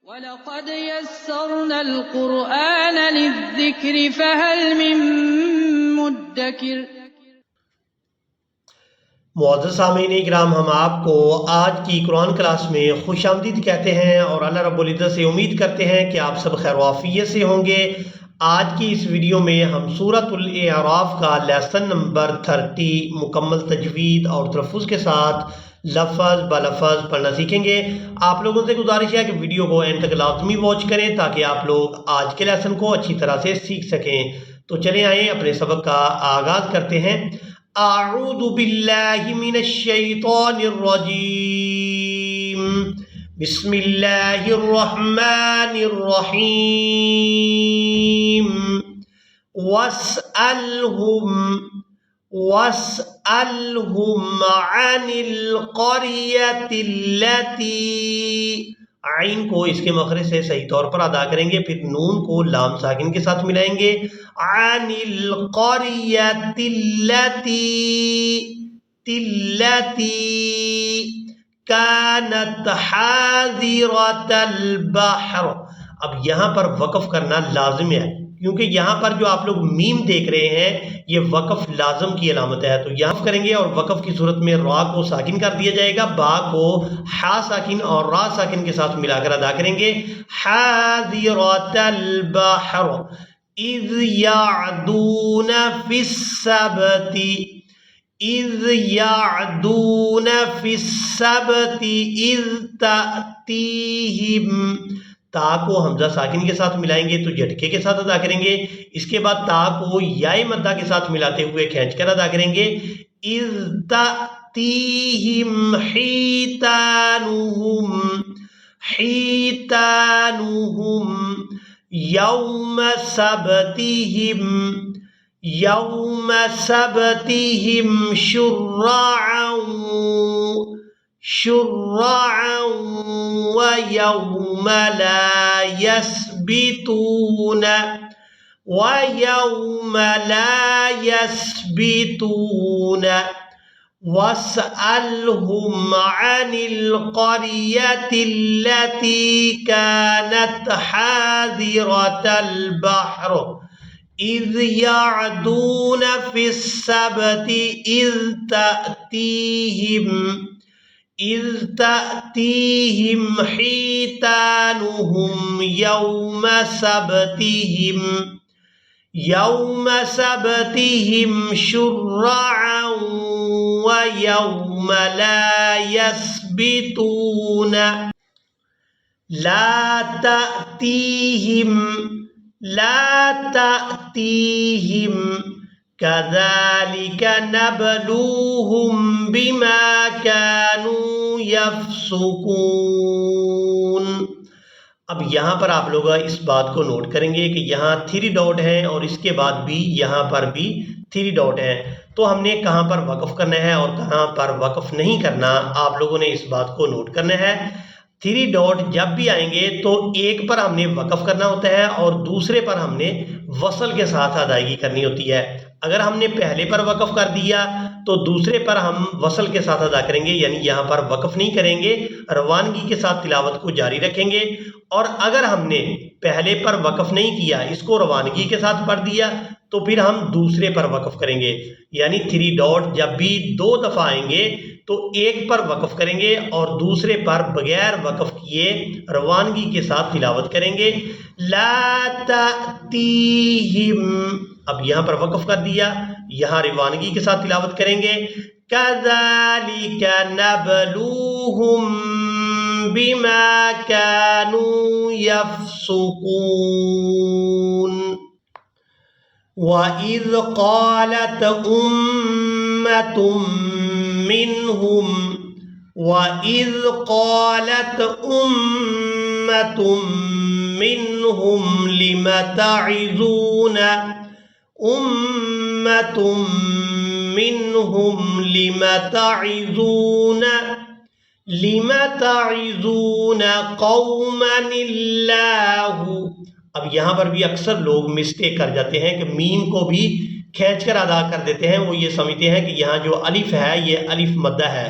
وَلَقَدْ يَسَّرْنَا الْقُرْآنَ لِلذِّكْرِ فَهَلْ مِن مُّدَّكِرٍ۔ معزز سامعین اکرام، ہم آپ کو آج کی قرآن کلاس میں خوش آمدید کہتے ہیں اور اللہ رب العزت سے امید کرتے ہیں کہ آپ سب خیر و عافیت سے ہوں گے۔ آج کی اس ویڈیو میں ہم سورۃ الاعراف کا لیسن نمبر 30 مکمل تجوید اور تلفظ کے ساتھ لفظ بلفظ پڑھنا سیکھیں گے۔ آپ لوگوں سے گزارش ہے کہ ویڈیو کو اینڈ تک لازمی واچ کریں تاکہ آپ لوگ آج کے لیسن کو اچھی طرح سے سیکھ سکیں۔ تو چلیں آئیں اپنے سبق کا آغاز کرتے ہیں۔ اعوذ باللہ من الشیطان الرجیم، بسم اللہ الرحمن الرحیم۔ واسألهم عن القریة التي، عین کو اس کے مخرج سے صحیح طور پر ادا کریں گے، پھر نون کو لام ساکن کے ساتھ ملائیں گے۔ عن القریة التي كانت حاضرة البحر۔ اب یہاں پر وقف کرنا لازم ہے کیونکہ یہاں پر جو آپ لوگ میم دیکھ رہے ہیں یہ وقف لازم کی علامت ہے، تو یہاں کریں گے اور وقف کی صورت میں را کو ساکن کر دیا جائے گا، با کو ہا ساکن اور را ساکن کے ساتھ ملا کر ادا کریں گے۔ حاضرۃ البحر اذ یعدون فی السبت، اذ یعدون فی السبت اذ تأتیہم، تا کو حمزہ ساکن کے ساتھ ملائیں گے تو جھٹکے کے ساتھ ادا کریں گے۔ اس کے بعد تا کو یائے مدہ کے ساتھ ملاتے ہوئے کھینچ کر ادا کریں گے۔ اذ تأتیہم حیتانہم، حیتانہم یوم سبتہم، یوم سبتہم شرعا شرعا وَيَوْمَ لَا يَسْبِتُونَ، وَيَوْمَ لَا يَسْبِتُونَ۔ وَاسْأَلْهُمْ عَنِ الْقَرْيَةِ الَّتِي كَانَتْ حَاضِرَةَ الْبَحْرِ اذ يعدون في السبت إذ تأتيهم حيتانهم يوم سبتهم شرعا ويوم لا يسبتون لا تأتيهم كذلك نبلوهم بما كانوا يفسقون۔ اب یہاں پر آپ لوگ اس بات کو نوٹ کریں گے کہ یہاں 3 ڈاٹ ہیں اور اس کے بعد بھی یہاں پر بھی 3 ڈاٹ ہیں، تو ہم نے کہاں پر وقف کرنا ہے اور کہاں پر وقف نہیں کرنا، آپ لوگوں نے اس بات کو نوٹ کرنا ہے۔ 3 ڈاٹ جب بھی آئیں گے تو ایک پر ہم نے وقف کرنا ہوتا ہے اور دوسرے پر ہم نے وصل کے ساتھ ادائیگی کرنی ہوتی ہے۔ اگر ہم نے پہلے پر وقف کر دیا تو دوسرے پر ہم وصل کے ساتھ ادا کریں گے، یعنی یہاں پر وقف نہیں کریں گے، روانگی کے ساتھ تلاوت کو جاری رکھیں گے۔ اور اگر ہم نے پہلے پر وقف نہیں کیا، اس کو روانگی کے ساتھ پڑھ دیا، تو پھر ہم دوسرے پر وقف کریں گے، یعنی 3 ڈاٹ جب بھی 2 دفعہ آئیں گے تو ایک پر وقف کریں گے اور دوسرے پر بغیر وقف کیے روانگی کے ساتھ تلاوت کریں گے۔ لا تأتیہم، اب یہاں پر وقف کر دیا، یہاں روانگی کے ساتھ تلاوت کریں گے۔ کذالک نبلوہم بما كانوا يفسقون۔ وَإِذْ قَالَتْ أُمَّةٌ منهم وَإِذْ قَالَتْ أُمَّةٌ منهم لِمَ تَعِظُونَ أُمَّةٌ منهم لِمَ تعظون قوما اللہ۔ اب یہاں پر بھی اکثر لوگ مسٹیک کر جاتے ہیں کہ میم کو بھی کھینچ کر ادا کر دیتے ہیں، وہ یہ سمجھتے ہیں کہ یہاں جو الف ہے یہ الف مدہ ہے،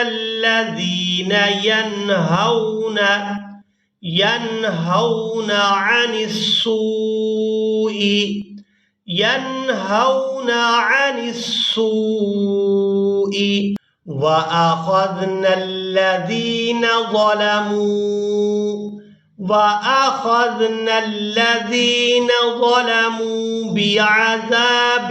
الذين ينهون عن السوء وأخذنا الذين ظلموا بعذاب